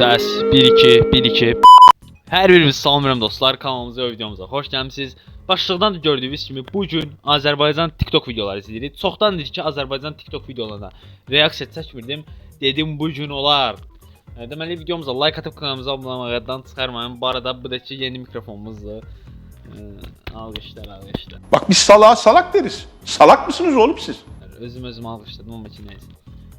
Səs 1-2, 1-2. Hər birinizi salamlayıram dostlar, kanalımıza və videomuza xoş gəlmisiniz. Başlıqdan da gördüyünüz kimi bugün Azərbaycan TikTok videoları izləyirik. Çoxdandır ki Azərbaycan TikTok videolarına reaksiya çəkmirdim. Dedim bugün olar. Deməli videomuza like atıb kanalımıza abunə olmaqdan çıxarmayın. Bu arada bu da ki yeni mikrofonumuzdur. Alqışlar. Bak biz salağa salak deriz. Salak mısınız oğlum siz? Özüm alqışladım amma ki nəysə.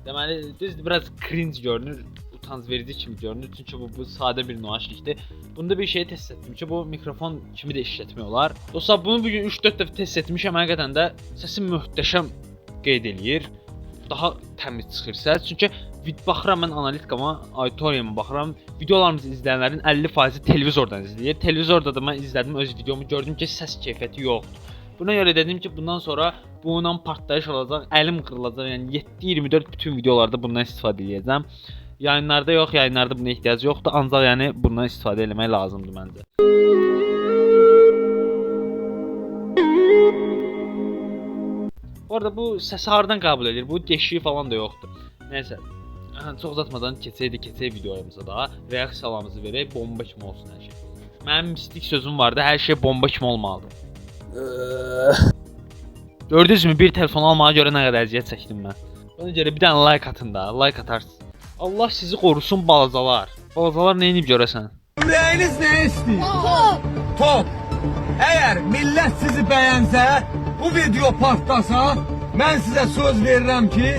Deməli düzdür, biraz cringe görünür, utanc verici kimi görünür. Çünki bu sadə bir nüanslikdir. Bunda bir şey test etdim ki bu mikrofon kimi də işlətmək olar. Dostlar bunu bugün 3-4 dəfə test etmişəm. Həqiqətən də səsim möhtəşəm qeyd eləyir. Daha təmiz çıxır səs. Çünki baxıram mən analitikama, auditoriyama baxıram. Videolarımızı izləyənlərin 50%-i televizordan izləyir. Televizorda da mən izlədim öz videomu, gördüm ki səs keyfiyyəti yoxdur. Buna görə dedim ki bundan sonra bundan partlayış olacaq, əlim qırılacaq. Yəni 7-24 bütün videolarda bundan istifadə edəcəm. Yayınlarda yox, yayınlarda buna ehtiyac yoxdur. Ancaq yəni bundan istifadə etmək lazımdır məncə. Bu arada bu səsi hardan qəbul edir? Bu deşiyi falan da yoxdur. Nəysə, çox uzatmadan keçək videomuza da reaksiyalarımızı verək, bomba kimi olsun hər şey. Mənim mistik sözüm vardı, hər şey bomba kimi olmalıdır. Gördünüzmü bir telefon almağa görə nə qədər əziyyət çəkdim mən. Ona görə bir dənə like atın da, like atarsınız. Allah sizi qorusun balacalar. Balacalar nə edib görəsən? Ürəyiniz nə istəyir? Top. Əgər millət sizi bəyənsə, bu video partlasa, mən sizə söz verirəm ki,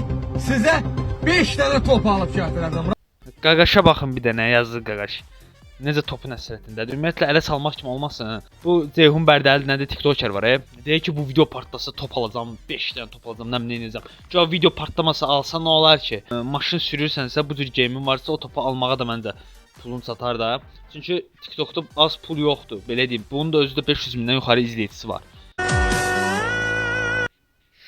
sizə 5 dənə top alıb gətirəcəm. Qaqaşa baxın bir dənə, yazıq qaqaş. Necə topun həsrətindədir. Ümumiyyətlə ələ salmaq kimi olmasın. Bu Ceyhun Bərdəli nədə TikToker var. Deyir ki bu video partlasa top alacağam, 5 dənə top alacağam, nə bilim edəcəm. Ki video partlamasa alsa nə olar ki? Maşın sürürsənsə, bu cür game'in varsa o topu almağa da məncə pulun çatar da. Çünki TikTokda az pul yoxdur. Belə deyim. Bunun da özü də 500 mindən yuxarı izləyicisi var.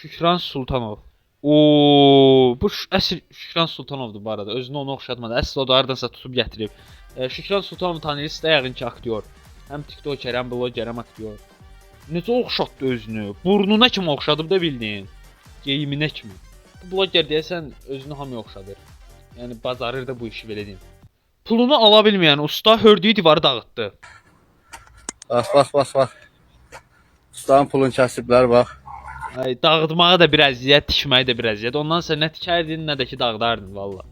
Şükran Sultanov. Bu əsl Şükran Sultanovdur bu arada. Özünü ona oxşatmadı. Əsl o da hardansa tutub gətirib. Şükran Sultanov tanıyırsınız da yəqin ki aktyor. Həm TikToker, həm bloger, həm aktyor. Necə oxşatdı özünü? Burnuna kimi oxşadıb da bildin. Geyiminə kimi. Bu bloger deyəsən özünü hamıya oxşadır. Yəni bacarır da bu işi belə deyim. Pulunu ala bilməyən usta hördüyü divarı dağıtdı. Bax. Ustanın pulunu kəsiblər bax. Ay, dağıtmağa da bir əziyyət, tikməyə də bir əziyyət. Ondan sonra nə tikərdin, nə də ki dağıdardın valla.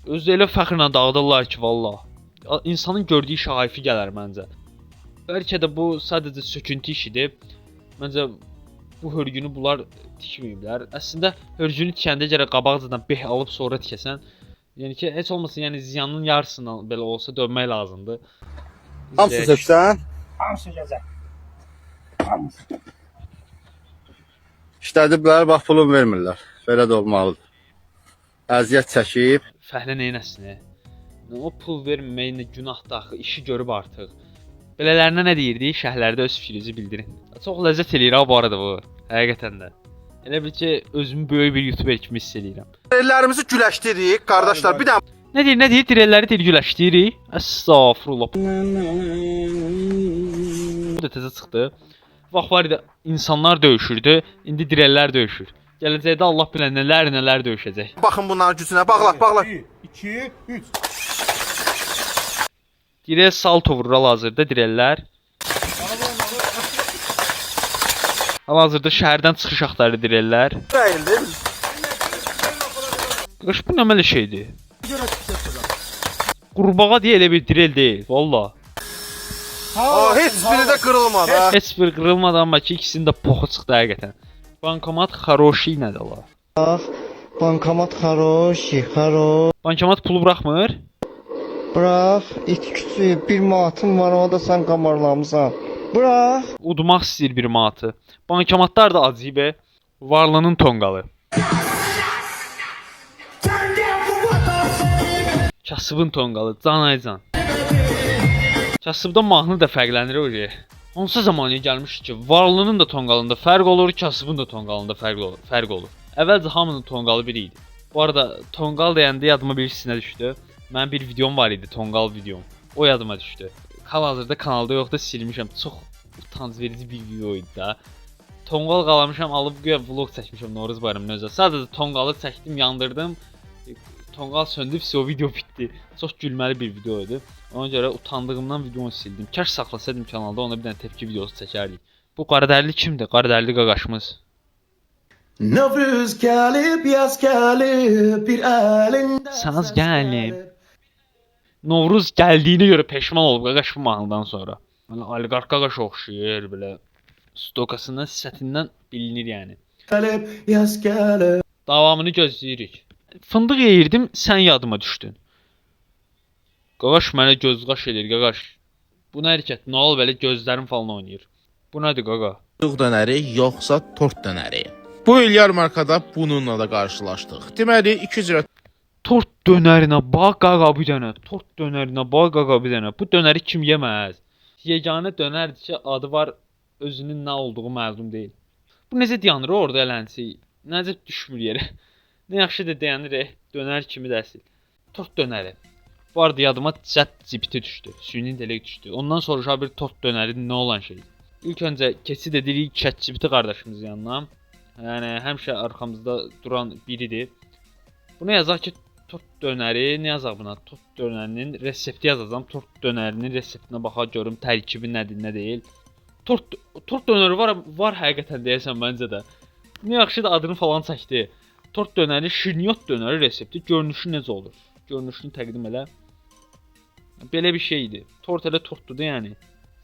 Özü elə fəxrlə dağıdırlar ki valla. İnsanın gördüyü şahaifi gələr məncə. Bəlkə də bu sadəcə söküntü işidir. Məncə bu hörgünü bunlar tikməyiblər. Əslində hörgünü tikəndə gərək qabaqcadan beh alıb sonra tikəsən. Yəni ki heç olmasın, yəni ziyanın yarısını belə olsa dönmək lazımdır. Hamısı söksən? Hamısı gəzək. İşlədiblər, bax pulun vermirlər. Belə də olmalıdır. Əziyyət çəkib. Fəhlə neynəsin? O pul verməyinə günahdır axı, işi görüb artıq. Belələrinə nə deyirdi? Şəhərlərdə öz fikrinizi bildirin. Çox ləzzət eləyir ha bu arada bu. Həqiqətən də. Elə bil ki özümü böyük bir YouTuber kimi hiss edirəm. Ellərimizi güləşdiririk qardaşlar. Bir dənə Nə deyir? Direlləri dilgüləşdirik. Əstağfurullah. Bu da təzə çıxdı. Vaxt var idi insanlar döyüşürdü, indi direllər döyüşür. Gələcəkdə Allah bilən nələr döyüşəcək. baxın bunların gücünə. Bağla. 2, 3. Direl salto vurur hal-hazırda direllər. Hal-hazırda şəhərdən çıxış axtarır direllər. Deyildi. Qış bu nə mələ şeydir? Qurbağa deyə elə bir direl deyil, valla. Heç biri də qırılmadı ha. Heç bir qırılmadı amma ki ikisinin də poxu çıxdı həqiqətən. Bankomat xaroşi nədir ola? Bankomat хороший. Bankomat pulu buraxmır. Bırax, it küçük bir manatım var, o da sən qamarlamısan. Bırax. Udmaq istəyir bir manatı. Bankomatlar da acibə. Varlının tonqalı. Kasıbın tonqalı, can. Kasıbda mahnı da fərqlənir o şey. Hansı zamana gəlmiş ki, varlının da tonqalında fərq olur, kasıbın da tonqalında fərq olur. Əvvəlcə hamının tonqalı biri idi. Bu arada tonqal deyəndə yadıma bir sinə düşdü. Mənim bir videom var idi, tonqal videom. O yadıma düşdü. Hal-hazırda kanalda yoxdur, silmişəm. Çox utanc verici bir video idi da. Tonqal qalamışam, alıb güya vlog çəkmişəm Novruz bayramının özü. Sadəcə tonqalı çəkdim, yandırdım. tonqal söndü, o video bitdi. Çox gülməli bir video idi. Ona görə utandığımdan videonu sildim. Kaş saxlasaydım kanalda, ona bir dənə tepki videosu çəkərdik. Bu qaradərli kimdir? Qaradərli qaqaşımız. Novruz gəlib, yaz gəlib, bir əlində Saz gəlib. Novruz gəldiyinə görə peşman olub qaqaş bu mahnıdan sonra. Böyle oliqarx qaqaş oxşayır, belə stokasından, sifətindən bilinir yəni. gəlib, yaz gəlib. Davamını gözləyirik. Fındıq yeyirdim, sən yadıma düşdün. Qaqaş mənə göz qaş edir, qaqaş. Bu nə hərəkət? Nə olub belə gözlərim falan oynayır. Bu nədir qaqa? Tavuk dönəri yoxsa tort dönəri? Bu il yarmarkada bununla da qarşılaşdıq. Deməli 2 cürə Tort dönərinə bax qaqa bir dənə. Tort dönərinə bax qaqa bir dənə. Bu dönəri kim yeməz? Yeganə dönərdir ki, adı var, özünün nə olduğu məlum deyil. Bu necə dayanır orada elənsi? Necə düşmür yerə? Nə yaxşı da dayanır, dönər kimi dəsil. Tort dönəri. Bu arada yadıma ChatGPT düşdü. Süni intellekt düşdü. Ondan soruşa bir tort dönəri nə olan şey? İlk öncə keçid edirik ChatGPT qardaşımız yanına. Yəni həmişə arxamızda duran biridir. Buna yazaq ki, tort dönəri, nə yazaq buna? Tort dönərinin resepti yazacağam. Tort dönərinin reseptinə baxaq görüm tərkibi nədir, nə deyil. Tort dönəri var həqiqətən deyəsən məncə də. Nə yaxşı da adını falan çəkdi. Tort dönəri, şirniyyat dönəri resepti görünüşü necə olur? Görünüşünü təqdim elə. Belə bir şeydir. Tort elə tortdur da yəni.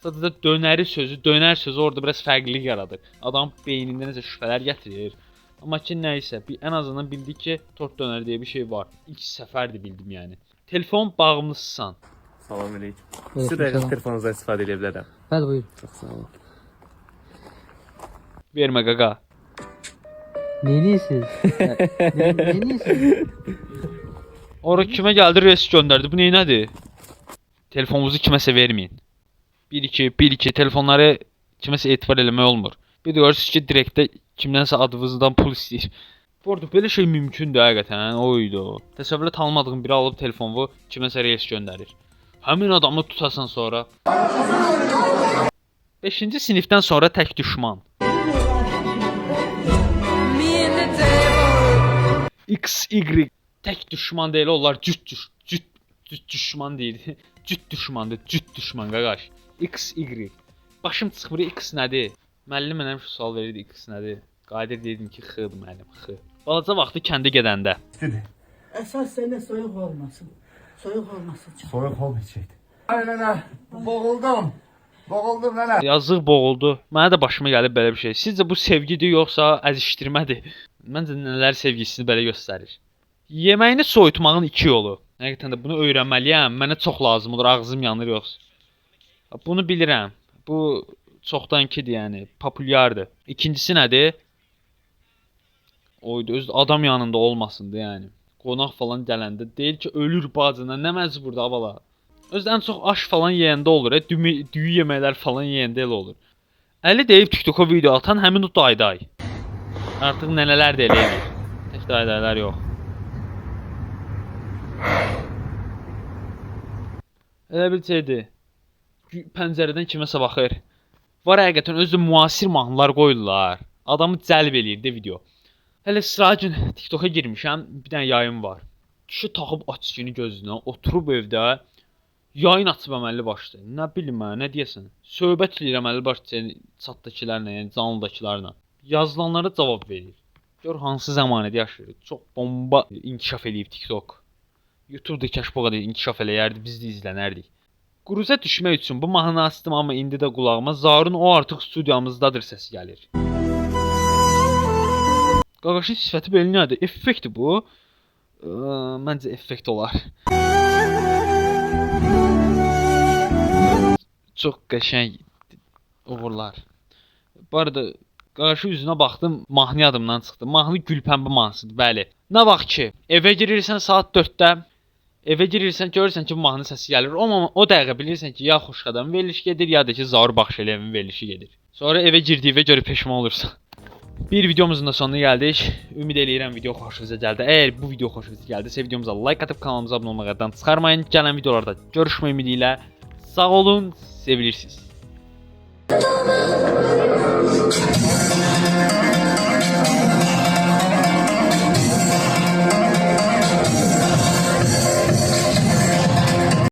Sadəcə dönəri sözü, dönər sözü orada biraz fərqlilik yaradır. Adam beynində necə şübhələr gətirir. Amma ki nəysə, ən azından bildik ki, tort dönəri deyə bir şey var. İlk səfərdir bildim yəni. Telefon bağımlısısan. Salam əleykum. Siz dəqiq telefonunuzdan istifadə edə bilərəm. Bəli, buyur. Çox sağ olun. Vermə qaqa. Neyinirsiniz? Neyinirsiniz? Ora kimə gəldi, res göndərdi. Bu nədir? Telefonunuzu kiməsə verməyin. 1-2 telefonları kiməsə etibar eləmək olmur. Bir də görürsünüz ki, direktdə kimdənsə adınızdan pul istəyir. Bu arada belə şey mümkündür həqiqətən. Oydu. Təsəvvürlə tanımadığın biri alıb telefonu kiməsə res göndərir. Həmin adamı tutasan sonra. 5-ci sinifdən sonra tək düşman. XY tək düşman deyil, onlar cüt düşman deyil. Cüt düşmandır, cüt düşman qaqaş. XY. Başım çıxmır, X nədir? Müəllim mənə şu sual verirdi, X nədir? Qadir dedim ki, X-dır müəllim, X. Balaca vaxtı kəndə gedəndə. Əsas sənə soyuq olmasın. Soyuq olmasın. Soyuq olmayacaqdı. Ay nənə, boğuldum. Boğuldum nənə. Yazıq boğuldu. Mənə də başıma gəlib belə bir şey. Sizcə bu sevgidir yoxsa əzişdirmədir? Məncə nələr sevgisini belə göstərir. Yeməyini soyutmağın 2 yolu. Həqiqətən də bunu öyrənməliyəm. Mənə çox lazım olur, ağzım yanır yoxsa. Bunu bilirəm. Bu çoxdankidir yəni, populyardır. İkincisi nədir? Oydu, öz adam yanında olmasındı yəni. Qonaq falan gələndə deyir ki, ölür bacına, nə məcburdur abala. Özdə ən çox aş falan yeyəndə olur, düyü yeməklər falan yeyəndə elə olur. Əli deyib TikTok-a video atan həmin o dayday. Artıq nənələr də elə edir. Tək daydaylar yox. Elə bir şeydir. Pəncərədən kiməsə baxır. Var həqiqətən özü müasir mahnılar qoyurlar. Adamı cəlb eləyir də video. Hələ sıra gün TikTok-a girmişəm, bir dənə yayım var. Kişi taxıb açıqını gözünə, oturub evdə yayın açıb əməlli başlayır. Nə bilim mən, nə deyəsən? Söhbət edir əməlli başlayır chatdakilərlə, yəni canlıdakilərlə. Yazılanlara cavab verir. Gör hansı zəmanədə yaşayırıq. Çox bomba inkişaf eləyib TikTok. YouTube-da kaş bu qədər inkişaf eləyərdi, biz də izlənərdik. Quruzə düşmək üçün bu mahnını açdım, amma indi də qulağıma Zarun o artıq studiyamızdadır səsi gəlir. Qaqaşın sifəti belə nədir? Effektdir bu. Məncə effekt olar. Çox qəşəng uğurlar. Bu arada qarşı üzünə baxdım, mahnı yadımdan çıxdı. Mahnı Gülpəmbi mahnısıdır, bəli. Nə vaxt ki, evə girirsən saat 4-də, evə girirsən, görürsən ki, bu mahnı səsi gəlir. O dəqiqə bilirsən ki, ya Xoşqədəmin verilişi gedir, ya da ki, Zaur Baxşəliyevin verilişi gedir. Sonra evə girdiyinə görə peşman olursan. Bir videomuzun da sonuna gəldik. Ümid eləyirəm video xoşunuza gəldi. Əgər bu video xoşunuza gəldisə, videomuza like atıb kanalımıza abunə olmaqdan çıxarmayın. Gələn videolarda görüşmək ümidi ilə sağ olun, sevilirsiniz.